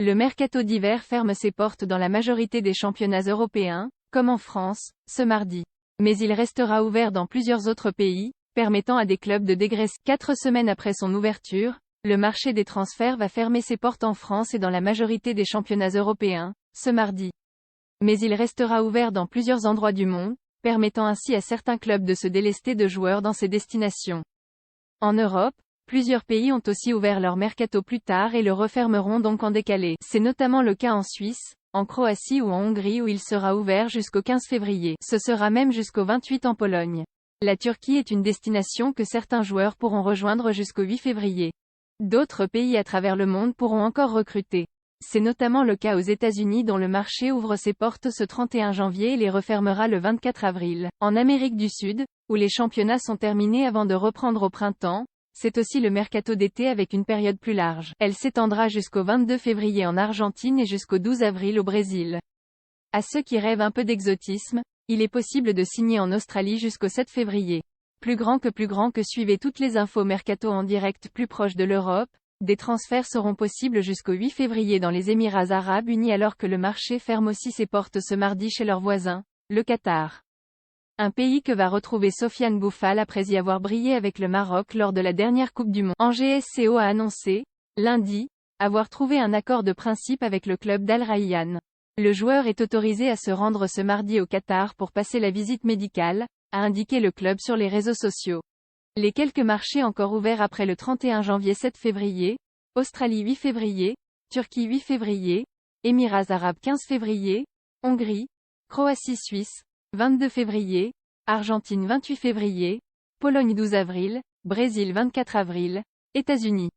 Le mercato d'hiver ferme ses portes dans la majorité des championnats européens, comme en France, ce mardi. Mais il restera ouvert dans plusieurs autres pays, permettant à des clubs de dégraisser. 4 semaines après son ouverture, le marché des transferts va fermer ses portes en France et dans la majorité des championnats européens, ce mardi. Mais il restera ouvert dans plusieurs endroits du monde, permettant ainsi à certains clubs de se délester de joueurs dans ces destinations. En Europe, plusieurs pays ont aussi ouvert leur mercato plus tard et le refermeront donc en décalé. C'est notamment le cas en Suisse, en Croatie ou en Hongrie où il sera ouvert jusqu'au 15 février. Ce sera même jusqu'au 28 en Pologne. La Turquie est une destination que certains joueurs pourront rejoindre jusqu'au 8 février. D'autres pays à travers le monde pourront encore recruter. C'est notamment le cas aux États-Unis dont le marché ouvre ses portes ce 31 janvier et les refermera le 24 avril. En Amérique du Sud, où les championnats sont terminés avant de reprendre au printemps, c'est aussi le mercato d'été avec une période plus large. Elle s'étendra jusqu'au 22 février en Argentine et jusqu'au 12 avril au Brésil. À ceux qui rêvent un peu d'exotisme, il est possible de signer en Australie jusqu'au 7 février. Plus grand que suivez toutes les infos mercato en direct plus proche de l'Europe. Des transferts seront possibles jusqu'au 8 février dans les Émirats Arabes Unis alors que le marché ferme aussi ses portes ce mardi chez leur voisin, le Qatar. Un pays que va retrouver Sofiane Bouffal après y avoir brillé avec le Maroc lors de la dernière Coupe du Monde. Angers SCO a annoncé, lundi, avoir trouvé un accord de principe avec le club d'Al Rayyan. Le joueur est autorisé à se rendre ce mardi au Qatar pour passer la visite médicale, a indiqué le club sur les réseaux sociaux. Les quelques marchés encore ouverts après le 31 janvier 7 février, Australie 8 février, Turquie 8 février, Émirats Arabes 15 février, Hongrie, Croatie Suisse, 22 février, Argentine 28 février, Pologne 12 avril, Brésil 24 avril, États-Unis.